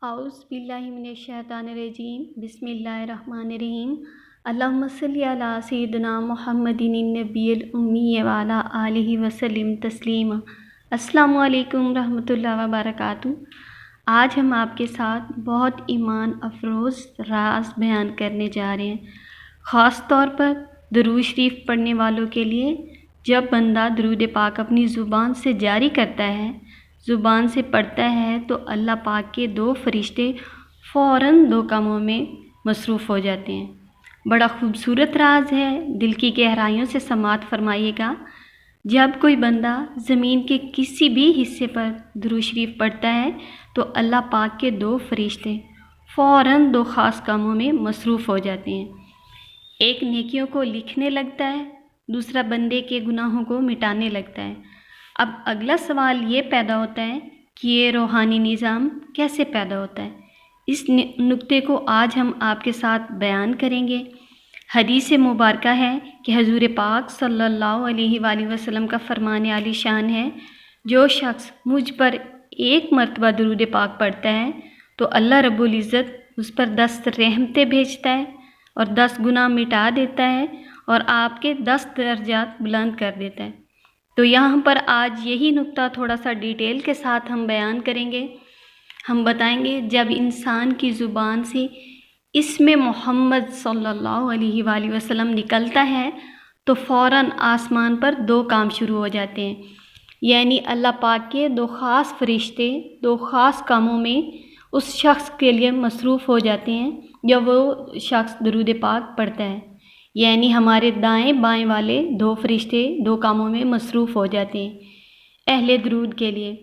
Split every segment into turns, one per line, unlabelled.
اعوذ باللہ من الشیطان الرجیم بسم اللہ الرحمن الرحیم اللہم صلی علی سیدنا محمد النبی الامی وعلی آلہ وسلم تسلیما۔ السلام علیکم رحمۃ اللہ وبرکاتہ۔ آج ہم آپ کے ساتھ بہت ایمان افروز راز بیان کرنے جا رہے ہیں، خاص طور پر درود شریف پڑھنے والوں کے لیے۔ جب بندہ درود پاک اپنی زبان سے جاری کرتا ہے، زبان سے پڑھتا ہے، تو اللہ پاک کے دو فرشتے فوراً دو کاموں میں مصروف ہو جاتے ہیں۔ بڑا خوبصورت راز ہے، دل کی گہرائیوں سے سماعت فرمائیے گا۔ جب کوئی بندہ زمین کے کسی بھی حصے پر درود شریف پڑھتا ہے تو اللہ پاک کے دو فرشتے فوراً دو خاص کاموں میں مصروف ہو جاتے ہیں۔ ایک نیکیوں کو لکھنے لگتا ہے، دوسرا بندے کے گناہوں کو مٹانے لگتا ہے۔ اب اگلا سوال یہ پیدا ہوتا ہے کہ یہ روحانی نظام کیسے پیدا ہوتا ہے؟ اس نقطے کو آج ہم آپ کے ساتھ بیان کریں گے۔ حدیث مبارکہ ہے کہ حضور پاک صلی اللہ علیہ وآلہ وسلم کا فرمان عالی شان ہے، جو شخص مجھ پر ایک مرتبہ درود پاک پڑھتا ہے تو اللہ رب العزت اس پر 10 رحمتیں بھیجتا ہے اور 10 گناہ مٹا دیتا ہے اور آپ کے 10 درجات بلند کر دیتا ہے۔ تو یہاں پر آج یہی نقطہ تھوڑا سا ڈیٹیل کے ساتھ ہم بیان کریں گے۔ ہم بتائیں گے جب انسان کی زبان سے اسم محمد صلی اللہ علیہ وآلہ وسلم نکلتا ہے تو فوراً آسمان پر دو کام شروع ہو جاتے ہیں، یعنی اللہ پاک کے دو خاص فرشتے دو خاص کاموں میں اس شخص کے لیے مصروف ہو جاتے ہیں جب وہ شخص درود پاک پڑھتا ہے۔ یعنی ہمارے دائیں بائیں والے دو فرشتے دو کاموں میں مصروف ہو جاتے ہیں اہل درود کے لیے۔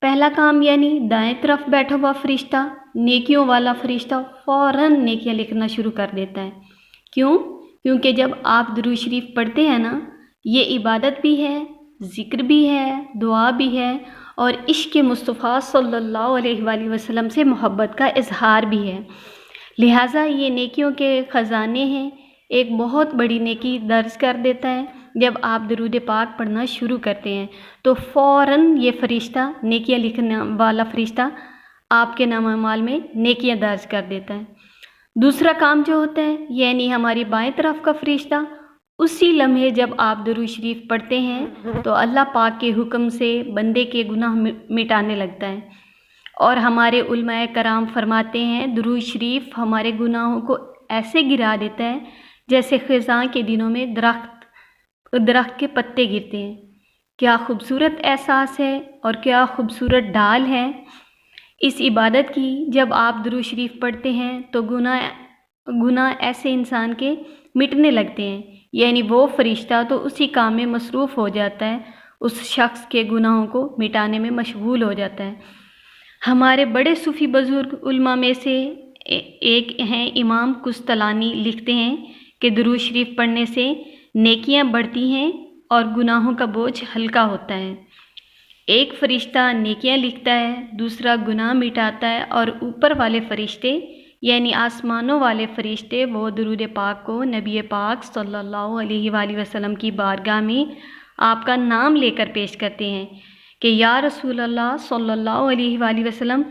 پہلا کام یعنی دائیں طرف بیٹھا ہوا فرشتہ، نیکیوں والا فرشتہ فوراً نیکیاں لکھنا شروع کر دیتا ہے۔ کیونکہ جب آپ درود شریف پڑھتے ہیں نا، یہ عبادت بھی ہے، ذکر بھی ہے، دعا بھی ہے اور عشق مصطفیٰ صلی اللہ علیہ وآلہ وسلم سے محبت کا اظہار بھی ہے۔ لہٰذا یہ نیکیوں کے خزانے ہیں، ایک بہت بڑی نیکی درج کر دیتا ہے۔ جب آپ درود پاک پڑھنا شروع کرتے ہیں تو فوراً یہ فرشتہ نیکیاں لکھنے والا فرشتہ آپ کے نامہ اعمال میں نیکیاں درج کر دیتا ہے۔ دوسرا کام جو ہوتا ہے یعنی ہماری بائیں طرف کا فرشتہ اسی لمحے جب آپ درود شریف پڑھتے ہیں تو اللہ پاک کے حکم سے بندے کے گناہ مٹانے لگتا ہے۔ اور ہمارے علماء کرام فرماتے ہیں درود شریف ہمارے گناہوں کو ایسے گرا دیتا ہے جیسے خزاں کے دنوں میں درخت کے پتے گرتے ہیں۔ کیا خوبصورت احساس ہے اور کیا خوبصورت ڈھال ہے اس عبادت کی۔ جب آپ درود شریف پڑھتے ہیں تو گناہ ایسے انسان کے مٹنے لگتے ہیں، یعنی وہ فرشتہ تو اسی کام میں مصروف ہو جاتا ہے، اس شخص کے گناہوں کو مٹانے میں مشغول ہو جاتا ہے۔ ہمارے بڑے صوفی بزرگ علماء میں سے ایک ہیں امام قسطلانی، لکھتے ہیں کہ درود شریف پڑھنے سے نیکیاں بڑھتی ہیں اور گناہوں کا بوجھ ہلکا ہوتا ہے۔ ایک فرشتہ نیکیاں لکھتا ہے، دوسرا گناہ مٹاتا ہے اور اوپر والے فرشتے یعنی آسمانوں والے فرشتے وہ درود پاک کو نبی پاک صلی اللہ علیہ وآلہ وسلم کی بارگاہ میں آپ کا نام لے کر پیش کرتے ہیں کہ یا رسول اللہ صلی اللہ علیہ وآلہ وسلم،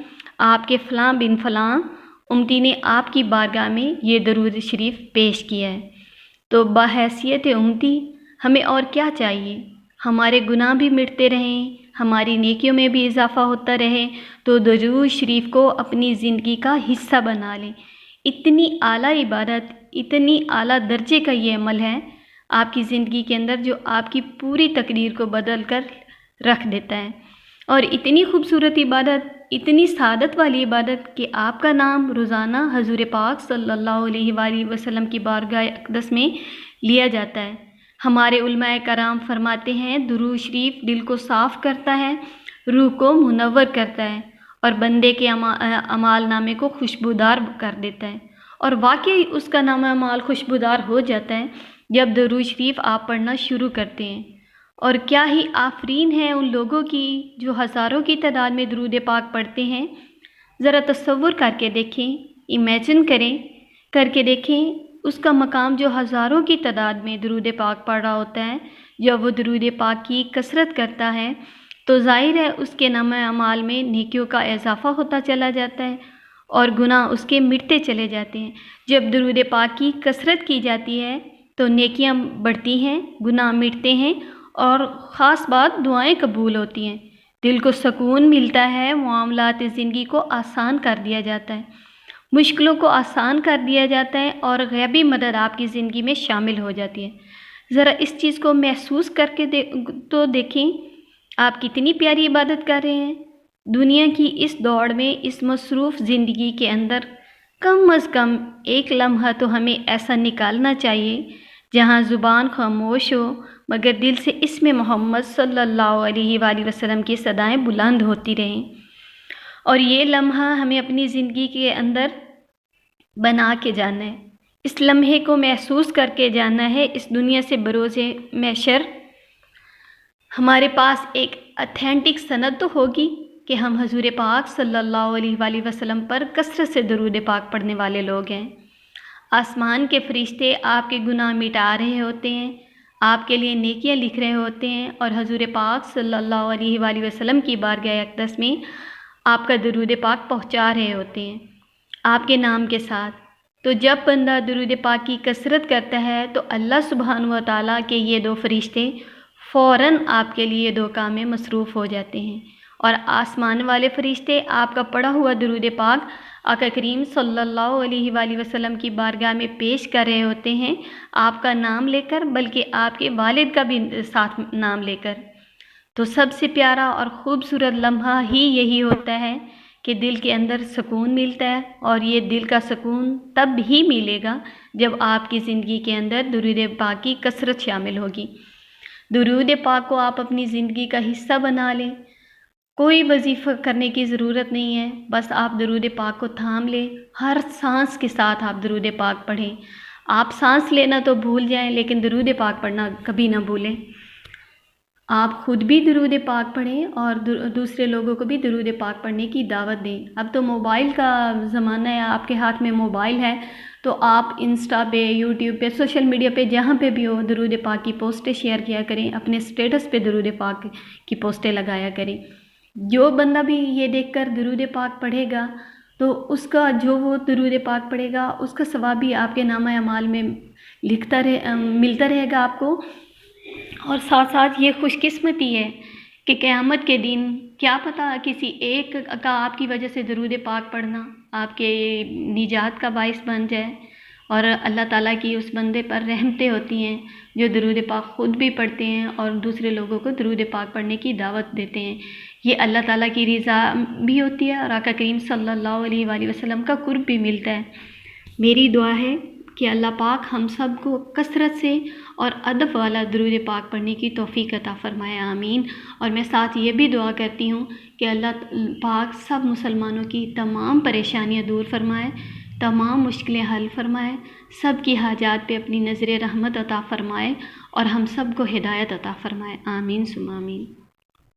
آپ کے فلاں بن فلاں امتی نے آپ کی بارگاہ میں یہ درود شریف پیش کیا ہے۔ تو بحیثیت امتی ہمیں اور کیا چاہیے؟ ہمارے گناہ بھی مٹتے رہیں، ہماری نیکیوں میں بھی اضافہ ہوتا رہے، تو درود شریف کو اپنی زندگی کا حصہ بنا لیں۔ اتنی اعلیٰ عبادت، اتنی اعلیٰ درجے کا یہ عمل ہے آپ کی زندگی کے اندر جو آپ کی پوری تقدیر کو بدل کر رکھ دیتا ہے۔ اور اتنی خوبصورت عبادت، اتنی سعادت والی عبادت کہ آپ کا نام روزانہ حضور پاک صلی اللہ علیہ وآلہ وسلم کی بارگاہ اقدس میں لیا جاتا ہے۔ ہمارے علماء کرام فرماتے ہیں درود شریف دل کو صاف کرتا ہے، روح کو منور کرتا ہے اور بندے کے اعمال نامے کو خوشبودار کر دیتا ہے۔ اور واقعی اس کا نامہ اعمال خوشبودار ہو جاتا ہے جب درود شریف آپ پڑھنا شروع کرتے ہیں۔ اور کیا ہی آفرین ہے ان لوگوں کی جو ہزاروں کی تعداد میں درود پاک پڑھتے ہیں۔ ذرا تصور کر کے دیکھیں، امیجن کر کے دیکھیں اس کا مقام جو ہزاروں کی تعداد میں درود پاک پڑھ رہا ہوتا ہے۔ جب وہ درود پاک کی کثرت کرتا ہے تو ظاہر ہے اس کے نامہ اعمال میں نیکیوں کا اضافہ ہوتا چلا جاتا ہے اور گناہ اس کے مٹتے چلے جاتے ہیں۔ جب درود پاک کی کثرت کی جاتی ہے تو نیکیاں بڑھتی ہیں، گناہ مٹتے ہیں، اور خاص بات دعائیں قبول ہوتی ہیں، دل کو سکون ملتا ہے، معاملات زندگی کو آسان کر دیا جاتا ہے، مشکلوں کو آسان کر دیا جاتا ہے، اور غیبی مدد آپ کی زندگی میں شامل ہو جاتی ہے۔ ذرا اس چیز کو محسوس کر کے تو دیکھیں، آپ کتنی پیاری عبادت کر رہے ہیں۔ دنیا کی اس دوڑ میں، اس مصروف زندگی کے اندر کم از کم ایک لمحہ تو ہمیں ایسا نکالنا چاہیے جہاں زبان خاموش ہو مگر دل سے اسم محمد صلی اللہ علیہ وآلہ وسلم کی صدائیں بلند ہوتی رہیں، اور یہ لمحہ ہمیں اپنی زندگی کے اندر بنا کے جانا ہے، اس لمحے کو محسوس کر کے جانا ہے۔ اس دنیا سے بروز محشر ہمارے پاس ایک اتھینٹک سند تو ہوگی کہ ہم حضور پاک صلی اللہ علیہ وآلہ وسلم پر کثرت سے درود پاک پڑھنے والے لوگ ہیں۔ آسمان کے فرشتے آپ کے گناہ مٹا رہے ہوتے ہیں، آپ کے لیے نیکیاں لکھ رہے ہوتے ہیں، اور حضور پاک صلی اللہ علیہ وآلہ وسلم کی بارگاہ اقدس میں آپ کا درود پاک پہنچا رہے ہوتے ہیں آپ کے نام کے ساتھ۔ تو جب بندہ درود پاک کی کثرت کرتا ہے تو اللہ سبحانہ و تعالیٰ کے یہ دو فرشتے فوراً آپ کے لیے دو کام میں مصروف ہو جاتے ہیں، اور آسمان والے فرشتے آپ کا پڑھا ہوا درود پاک آقا کریم صلی اللہ علیہ وآلہ وسلم کی بارگاہ میں پیش کر رہے ہوتے ہیں، آپ کا نام لے کر، بلکہ آپ کے والد کا بھی ساتھ نام لے کر۔ تو سب سے پیارا اور خوبصورت لمحہ ہی یہی ہوتا ہے کہ دل کے اندر سکون ملتا ہے، اور یہ دل کا سکون تب ہی ملے گا جب آپ کی زندگی کے اندر درود پاک کی کثرت شامل ہوگی۔ درود پاک کو آپ اپنی زندگی کا حصہ بنا لیں، کوئی وظیفہ کرنے کی ضرورت نہیں ہے، بس آپ درود پاک کو تھام لیں، ہر سانس کے ساتھ آپ درود پاک پڑھیں۔ آپ سانس لینا تو بھول جائیں لیکن درود پاک پڑھنا کبھی نہ بھولیں۔ آپ خود بھی درود پاک پڑھیں اور دوسرے لوگوں کو بھی درود پاک پڑھنے کی دعوت دیں۔ اب تو موبائل کا زمانہ ہے، آپ کے ہاتھ میں موبائل ہے تو آپ انسٹا پہ، یوٹیوب پہ، سوشل میڈیا پہ جہاں پہ بھی ہو درود پاک کی پوسٹیں شیئر کیا کریں، اپنے اسٹیٹس پہ درود پاک کی پوسٹیں لگایا کریں۔ جو بندہ بھی یہ دیکھ کر درود پاک پڑھے گا تو اس کا جو وہ درود پاک پڑھے گا اس کا ثواب بھی آپ کے نامہ اعمال میں ملتا رہے گا آپ کو، اور ساتھ ساتھ یہ خوش قسمتی ہے کہ قیامت کے دن کیا پتہ کسی ایک کا آپ کی وجہ سے درود پاک پڑھنا آپ کے نجات کا باعث بن جائے، اور اللہ تعالیٰ کی اس بندے پر رحمتیں ہوتی ہیں جو درود پاک خود بھی پڑھتے ہیں اور دوسرے لوگوں کو درود پاک پڑھنے کی دعوت دیتے ہیں۔ یہ اللہ تعالیٰ کی رضا بھی ہوتی ہے اور آقا کریم صلی اللہ علیہ وآلہ وسلم کا قرب بھی ملتا ہے۔ میری دعا ہے کہ اللہ پاک ہم سب کو کثرت سے اور ادب والا درود پاک پڑھنے کی توفیق عطا فرمائے، آمین۔ اور میں ساتھ یہ بھی دعا کرتی ہوں کہ اللہ پاک سب مسلمانوں کی تمام پریشانیاں دور فرمائے، تمام مشکلیں حل فرمائے، سب کی حاجات پہ اپنی نظر رحمت عطا فرمائے، اور ہم سب کو ہدایت عطا فرمائے، آمین ثم آمین۔